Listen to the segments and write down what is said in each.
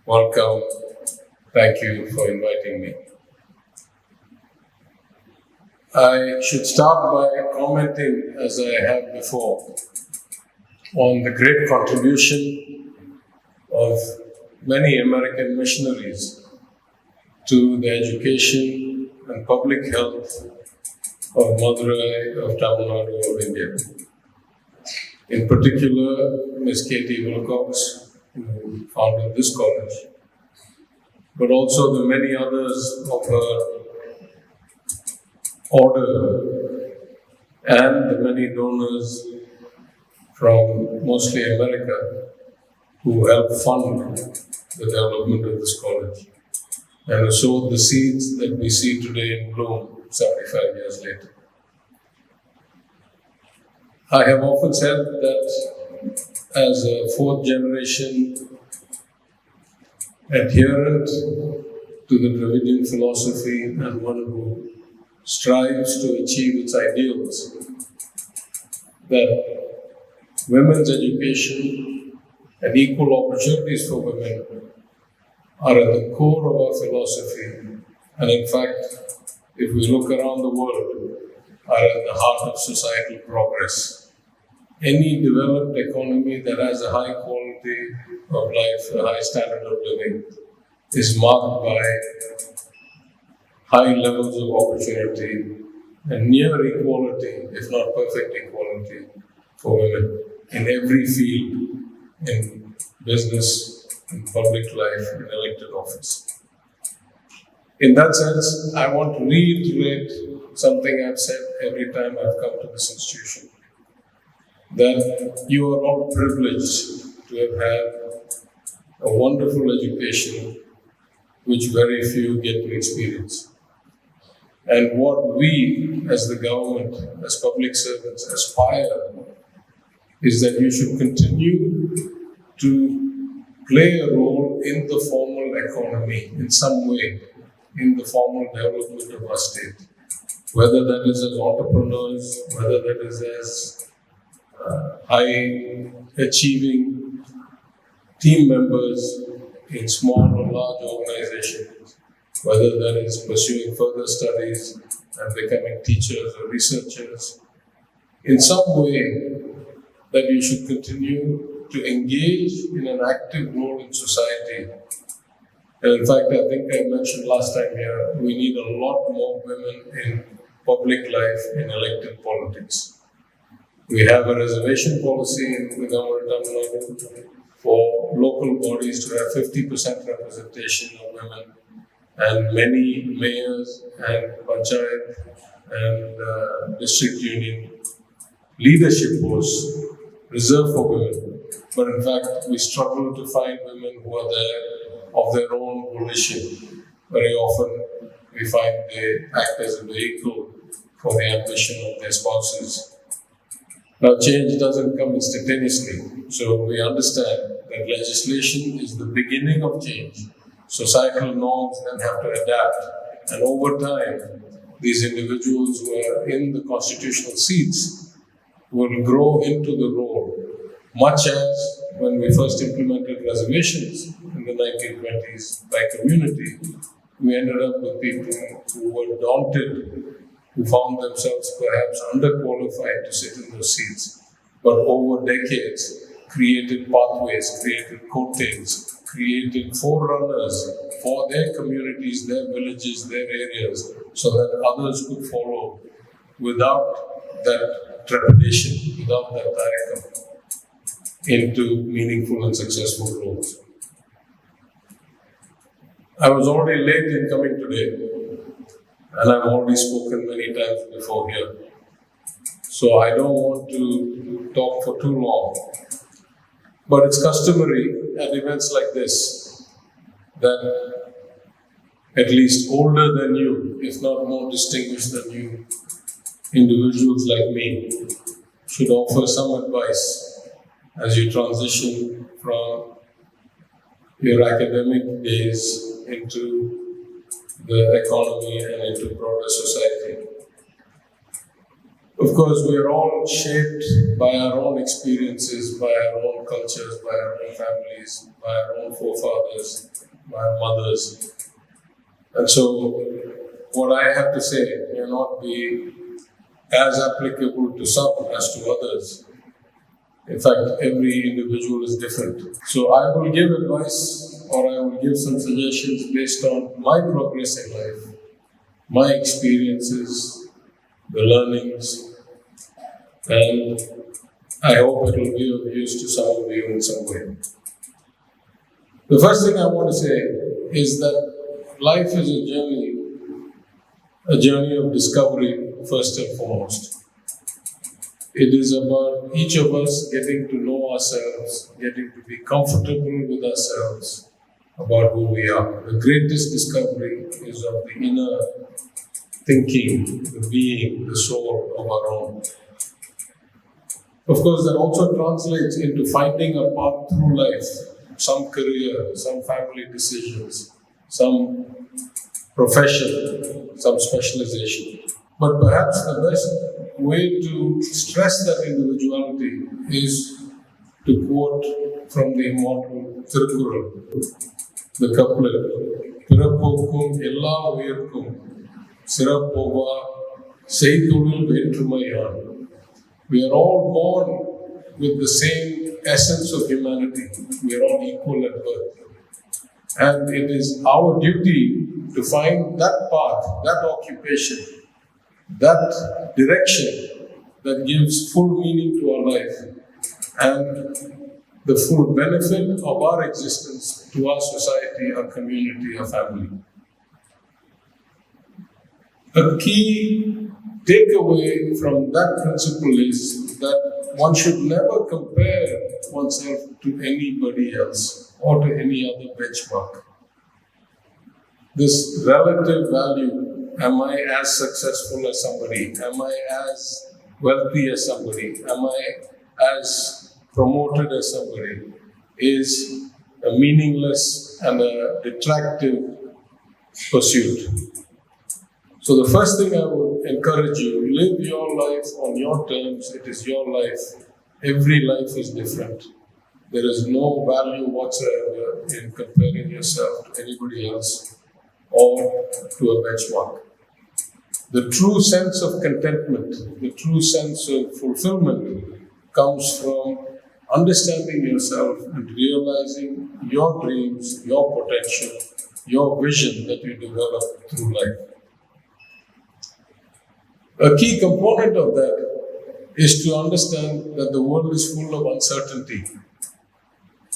Welcome. Thank you for inviting me. I should start by commenting, as I have before, on the great contribution of many American missionaries to the education and public health of Madurai, of Tamil Nadu, of India. In particular, Ms. Katie Wilcox, who founded this college, but also the many others of her order and the many donors from mostly America who helped fund the development of this college and who sowed the seeds that we see today in bloom 75 years later. I have often said that as a fourth generation adherent to the Dravidian philosophy and one who strives to achieve its ideals, that women's education and equal opportunities for women are at the core of our philosophy, and in fact, if we look around the world, are at the heart of societal progress. Any developed economy that has a high quality of life, a high standard of living, is marked by high levels of opportunity and near equality, if not perfect equality, for women in every field, in business, in public life, in elected office. In that sense, I want to reiterate something I've said every time I've come to this institution, that you are all privileged to have had a wonderful education which very few get to experience. And what we as the government, as public servants, aspire is that you should continue to play a role in the formal economy in some way, in the formal development of our state. Whether that is as entrepreneurs, whether that is as high achieving team members in small or large organizations, whether that is pursuing further studies and becoming teachers or researchers, in some way that you should continue to engage in an active role in society. And in fact, I think I mentioned last time here, we need a lot more women in public life, in elected politics. We have a reservation policy in the government of Tamil Nadu for local bodies to have 50% representation of women, and many mayors and panchayat and district union leadership posts reserved for women. But in fact, we struggle to find women who are there of their own volition. Very often, we find they act as a vehicle for the ambition of their spouses. Now, change doesn't come instantaneously, so we understand that legislation is the beginning of change. Societal norms then have to adapt, and over time, these individuals who are in the constitutional seats will grow into the role, much as when we first implemented reservations in the 1920s by community, we ended up with people who were daunted, who found themselves perhaps underqualified to sit in those seats, but over decades created pathways, created coattails, created forerunners for their communities, their villages, their areas, so that others could follow without that trepidation, without that tariqam, into meaningful and successful roles. I was already late in coming today, and I've already spoken many times before here. So I don't want to talk for too long. But it's customary at events like this that at least older than you, if not more distinguished than you, individuals like me should offer some advice as you transition from your academic days into the economy and into broader society. Of course, we are all shaped by our own experiences, by our own cultures, by our own families, by our own forefathers, by our mothers. And so, what I have to say may not be as applicable to some as to others. In fact, every individual is different. So I will give advice or I will give some suggestions based on my progress in life, my experiences, the learnings, and I hope it will be of use to some of you in some way. The first thing I want to say is that life is a journey of discovery first and foremost. It is about each of us getting to know ourselves, getting to be comfortable with ourselves about who we are. The greatest discovery is of the inner thinking, the being, the soul of our own. Of course, that also translates into finding a path through life, some career, some family decisions, some profession, some specialization. But perhaps the best way to stress that individuality is to quote from the immortal Tirukkural, the couplet, Pirappokum ella uyirkum sirappova seithulil vetrumayan. We are all born with the same essence of humanity. We are all equal at birth. And it is our duty to find that path, that occupation, that direction that gives full meaning to our life and the full benefit of our existence to our society, our community, our family. A key takeaway from that principle is that one should never compare oneself to anybody else or to any other benchmark. This relative value, am I as successful as somebody? Am I as wealthy as somebody? Am I as promoted as somebody? Is a meaningless and a detractive pursuit. So the first thing I would encourage you, live your life on your terms. It is your life. Every life is different. There is no value whatsoever in comparing yourself to anybody else or to a benchmark. The true sense of contentment, the true sense of fulfillment comes from understanding yourself and realizing your dreams, your potential, your vision that you develop through life. A key component of that is to understand that the world is full of uncertainty.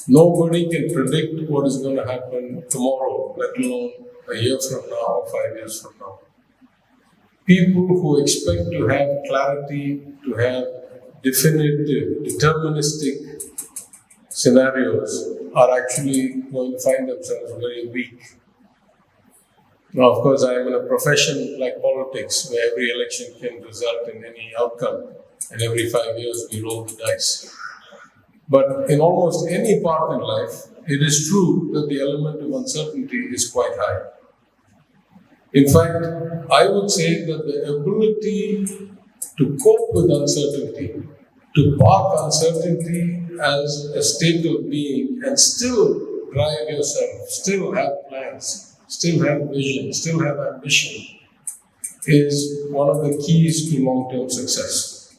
Nobody can predict what is going to happen tomorrow, let alone a year from now or 5 years from now. People who expect to have clarity, to have definitive, deterministic scenarios are actually going to find themselves very weak. Now, of course, I am in a profession like politics, where every election can result in any outcome, and every 5 years we roll the dice. But in almost any part in life, it is true that the element of uncertainty is quite high. In fact, I would say that the ability to cope with uncertainty, to park uncertainty as a state of being and still drive yourself, still have plans, still have vision, still have ambition, is one of the keys to long-term success.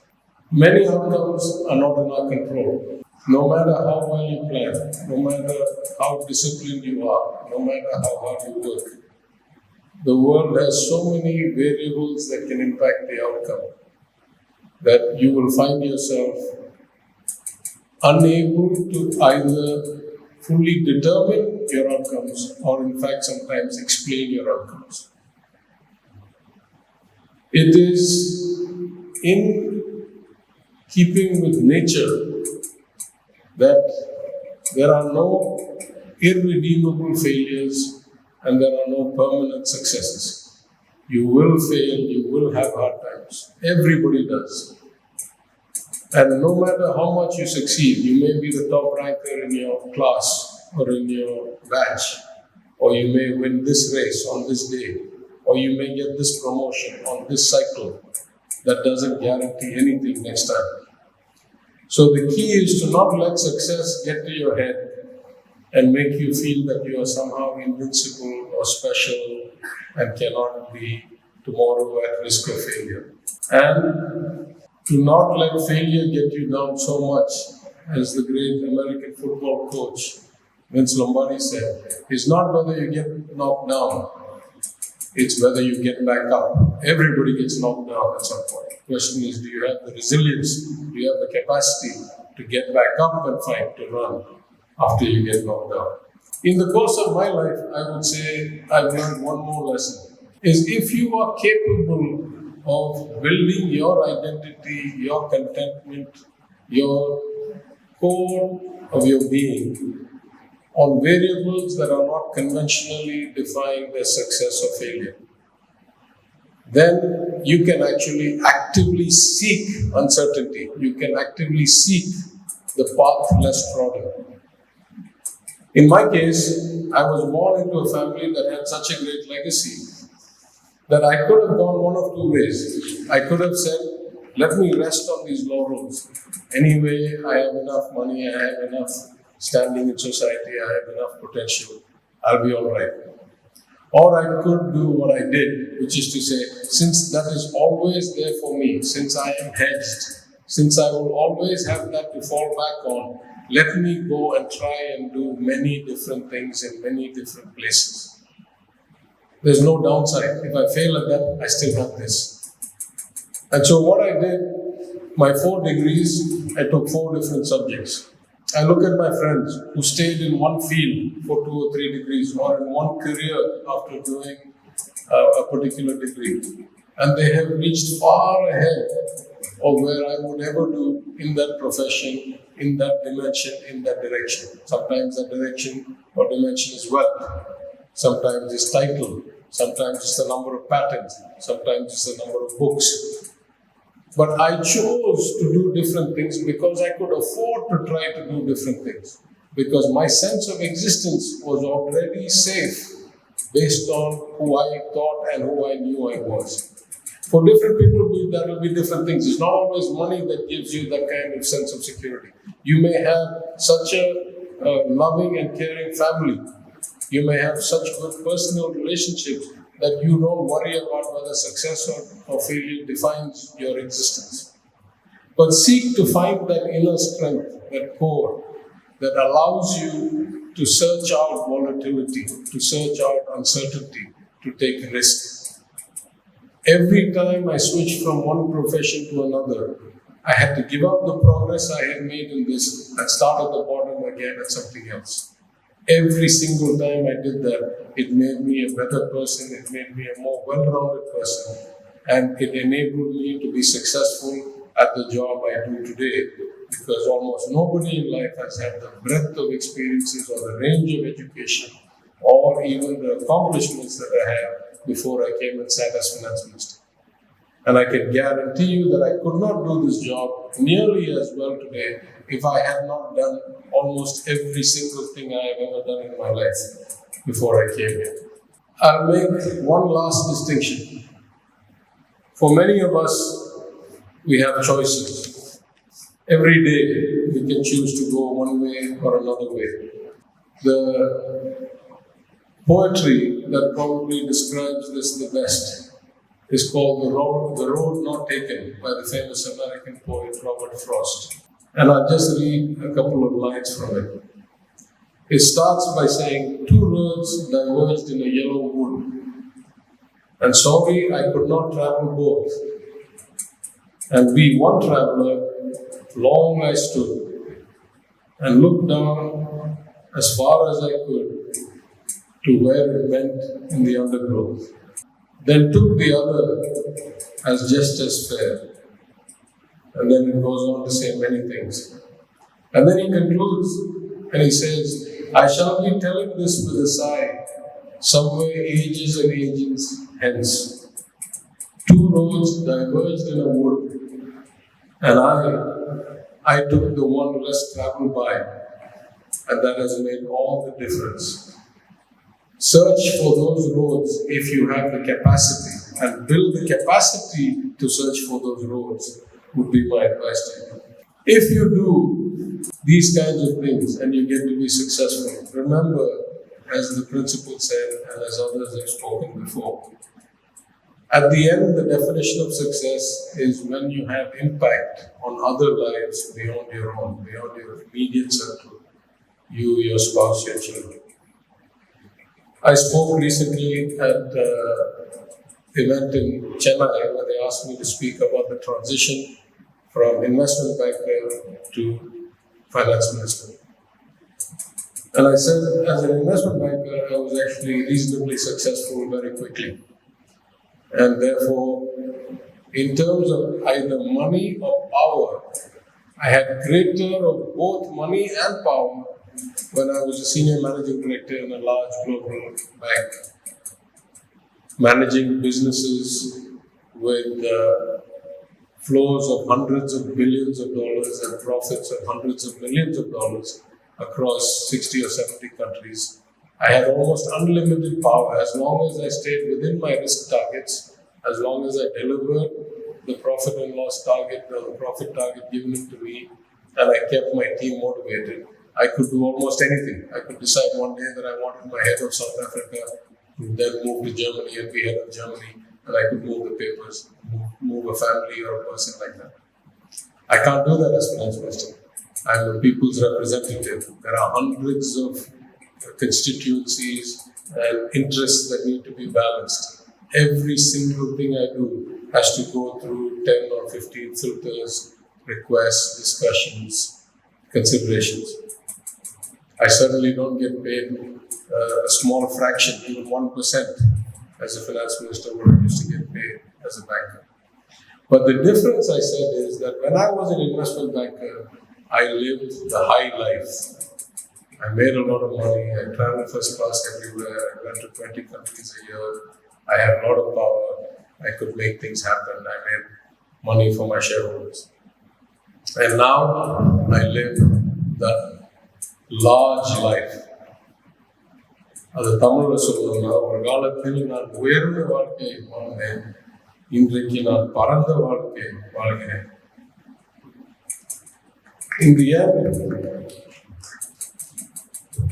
Many outcomes are not in our control. No matter how well you plan, no matter how disciplined you are, no matter how hard you work, the world has so many variables that can impact the outcome that you will find yourself unable to either fully determine your outcomes or in fact sometimes explain your outcomes. It is in keeping with nature that there are no irredeemable failures and there are no permanent successes. You will fail, you will have hard times. Everybody does. And no matter how much you succeed, you may be the top ranker in your class or in your batch, or you may win this race on this day, or you may get this promotion on this cycle. that doesn't guarantee anything next time. So the key is to not let success get to your head and make you feel that you are somehow invincible or special and cannot be tomorrow at risk of failure. And to not let failure get you down so much, as the great American football coach Vince Lombardi said, it's not whether you get knocked down, it's whether you get back up. Everybody gets knocked down at some point. The question is, do you have the resilience, do you have the capacity to get back up and fight, to run after you get knocked down? In the course of my life, I would say I've learned one more lesson, is if you are capable of building your identity, your contentment, your core of your being on variables that are not conventionally defined as success or failure, then you can actually actively seek uncertainty. You can actively seek the path less trodden. In my case, I was born into a family that had such a great legacy that I could have gone one of two ways. I could have said, let me rest on these laurels. Anyway, I have enough money, I have enough standing in society, I have enough potential, I'll be all right. Or I could do what I did, which is to say, since that is always there for me, since I am hedged, since I will always have that to fall back on, let me go and try and do many different things in many different places. There's no downside. If I fail at that, I still have this. And so what I did, my 4 degrees, I took 4 different subjects. I look at my friends who stayed in one field for 2 or 3 degrees or in one career after doing a particular degree. And they have reached far ahead of where I would ever do in that profession, in that dimension, in that direction. Sometimes that direction or dimension is wealth. Sometimes it's title. Sometimes it's the number of patents. Sometimes it's the number of books. But I chose to do different things because I could afford to try to do different things. Because my sense of existence was already safe based on who I thought and who I knew I was. For different people, there will be different things. It's not always money that gives you that kind of sense of security. You may have such a loving and caring family. You may have such good personal relationships that you don't worry about whether success or failure defines your existence. But seek to find that inner strength, that core, that allows you to search out volatility, to search out uncertainty, to take risks. Every time I switched from one profession to another, I had to give up the progress I had made in this and start at the bottom again at something else. Every single time I did that, it made me a better person, it made me a more well-rounded person, and it enabled me to be successful at the job I do today, because almost nobody in life has had the breadth of experiences or the range of education or even the accomplishments that I had before I came and sat as finance minister. And I can guarantee you that I could not do this job nearly as well today if I had not done almost every single thing I have ever done in my life before I came here. I'll make one last distinction. For many of us, we have choices. Every day, we can choose to go one way or another way. The poetry that probably describes this the best is called The Road Not Taken by the famous American poet Robert Frost. And I'll just read a couple of lines from it. It starts by saying, 2 roads diverged in a yellow wood, and sorry I could not travel both. And be one traveler, long I stood, and looked down as far as I could to where it went in the undergrowth. Then took the other as just as fair. And then it goes on to say many things. And then he concludes and he says, I shall be telling this with a sigh, somewhere ages and ages hence. 2 roads diverged in a wood, and I took the one less traveled by, and that has made all the difference. Search for those roads if you have the capacity and build the capacity to search for those roles would be my advice to you. If you do these kinds of things and you get to be successful, remember, as the principal said and as others have spoken before, at the end, the definition of success is when you have impact on other lives beyond your own, beyond your immediate circle, you, your spouse, your children. I spoke recently at an event in Chennai where they asked me to speak about the transition from investment banker to finance minister. And I said, as an investment banker, I was actually reasonably successful very quickly. And therefore, in terms of either money or power, I had greater of both money and power when I was a senior managing director in a large global bank, managing businesses with flows of hundreds of billions of dollars and profits of hundreds of millions of dollars across 60 or 70 countries. I had almost unlimited power as long as I stayed within my risk targets, as long as I delivered the profit and loss target, the profit target given to me, and I kept my team motivated. I could do almost anything. I could decide one day that I wanted my head of South Africa to then move to Germany and be head of Germany, and I could move the papers, move a family or a person like that. I can't do that as finance minister. I'm the people's representative. There are hundreds of constituencies and interests that need to be balanced. Every single thing I do has to go through 10 or 15 filters, requests, discussions, considerations. I certainly don't get paid a small fraction, even 1%, as a finance minister what I used to get paid as a banker. But the difference, I said, is that when I was an investment banker, I lived the high life. I made a lot of money. I traveled first class everywhere. I went to 20 countries a year. I had a lot of power. I could make things happen. I made money for my shareholders. And now I live the large life. அது தமிழ்ல சொல்லணும்னா ஒரு காலத்தில் நான் உயர்ந்த வாழ்க்கையை வாழ்ந்தேன், இன்றைக்கு நான் பரந்த வாழ்க்கையை வாழ்கிறேன். In the end,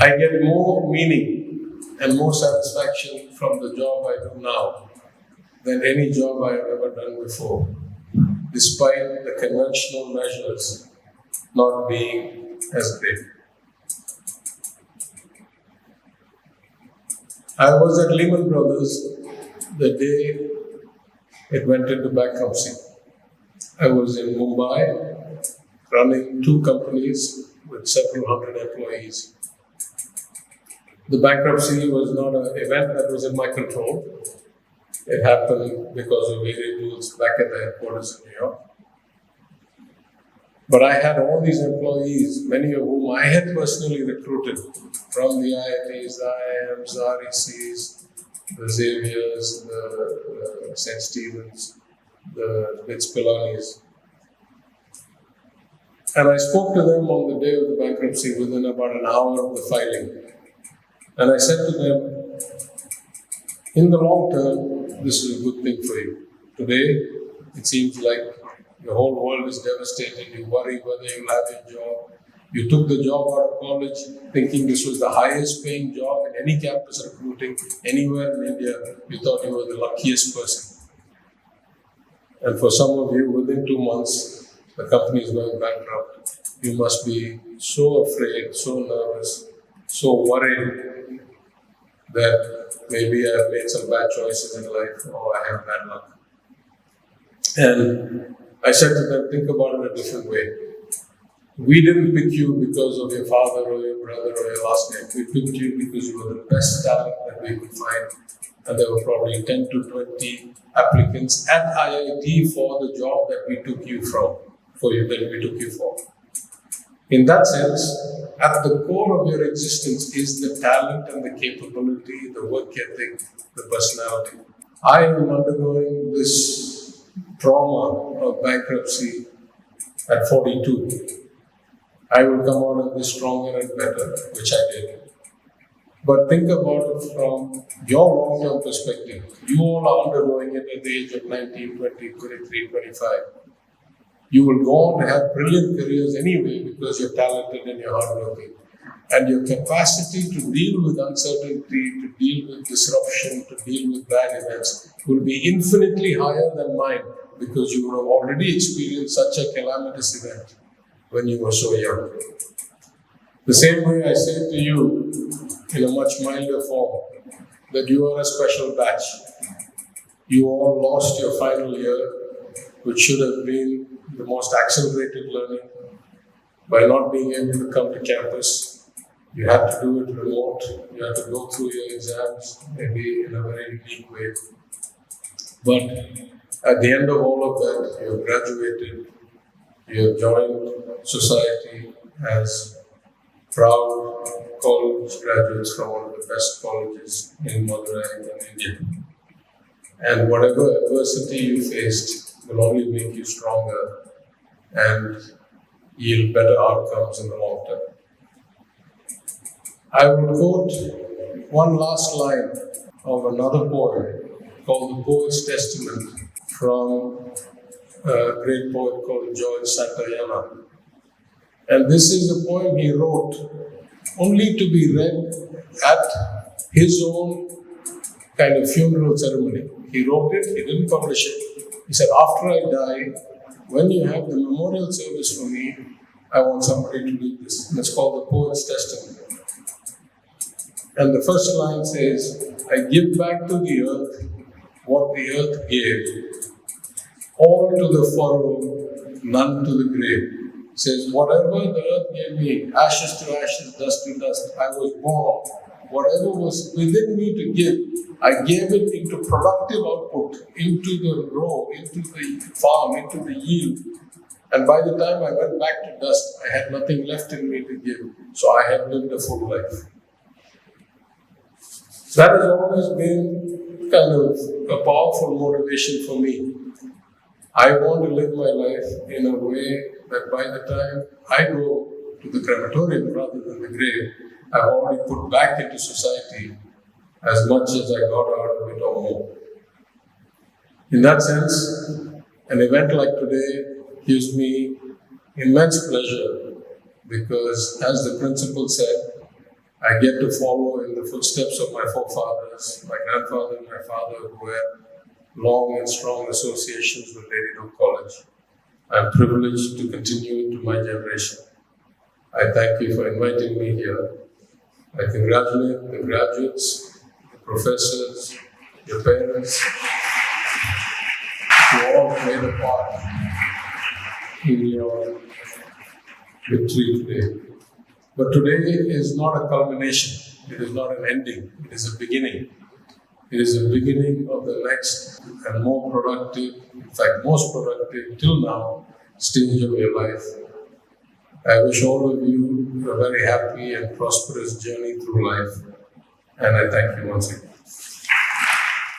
I get more meaning and more satisfaction from the job I do now than any job I have ever done before, despite the conventional measures not being as great. I was at Lehman Brothers the day it went into bankruptcy. I was in Mumbai running 2 companies with several hundred employees. The bankruptcy was not an event that was in my control. It happened because of variables back at the headquarters in New York. But I had all these employees, many of whom I had personally recruited from the IITs, the IIMs, the RECs, the Xaviers, the St. Stephen's, the BITS Pilanis. And I spoke to them on the day of the bankruptcy within about an hour of the filing. And I said to them, in the long term, this is a good thing for you. Today, it seems like the whole world is devastated. You worry whether you'll have your job. You took the job out of college thinking this was the highest paying job in any campus recruiting anywhere in India. You thought you were the luckiest person. And for some of you, within 2 months, the company is going bankrupt. You must be so afraid, so nervous, so worried that maybe I have made some bad choices in life or I have bad luck. And I said to them, think about it a different way. We didn't pick you because of your father or your brother or your last name. We picked you because you were the best talent that we could find. And there were probably 10 to 20 applicants at IIT for the job that we took you for. In that sense, at the core of your existence is the talent and the capability, the work ethic, the personality. I am undergoing this trauma of bankruptcy at 42. I will come out of this stronger and better, which I did. But think about it from your long-term perspective. You all are undergoing it at the age of 19, 20, 23, 25. You will go on to have brilliant careers anyway because you're talented and you're hardworking. And your capacity to deal with uncertainty, to deal with disruption, to deal with bad events will be infinitely higher than mine because you would have already experienced such a calamitous event when you were so young. The same way I say to you in a much milder form that you are a special batch. You all lost your final year, which should have been the most accelerated learning by not being able to come to campus. You had to do it remote. You had to go through your exams, maybe in a very unique way. But at the end of all of that, you have graduated. You have joined society as proud college graduates from one of the best colleges in Madurai in India. And whatever adversity you faced will only make you stronger and yield better outcomes in the long term. I will quote one last line of another poem called The Poet's Testament from a great poet called George Santayana. And this is a poem he wrote only to be read at his own kind of funeral ceremony. He wrote it, he didn't publish it. He said, after I die, when you have the memorial service for me, I want somebody to read this. And it's called The Poet's Testament. And the first line says, I give back to the earth what the earth gave, all to the furrow, none to the grave. It says, whatever the earth gave me, ashes to ashes, dust to dust, I was born. Whatever was within me to give, I gave it into productive output, into the row, into the farm, into the yield. And by the time I went back to dust, I had nothing left in me to give. So I have lived a full life. That has always been kind of a powerful motivation for me. I want to live my life in a way that by the time I go to the crematorium rather than the grave, I've already put back into society as much as I got out of it or more. In that sense, an event like today gives me immense pleasure because, as the principal said, I get to follow in the footsteps of my forefathers, my grandfather and my father, who had long and strong associations with Lady Doak College. I'm privileged to continue into my generation. I thank you for inviting me here. I congratulate the graduates, the professors, your parents, who all played a part in your victory today. But today is not a culmination. It is not an ending. It is a beginning. It is a beginning of the next and more productive, in fact, most productive till now, stage of your life. I wish all of you a very happy and prosperous journey through life. And I thank you once again.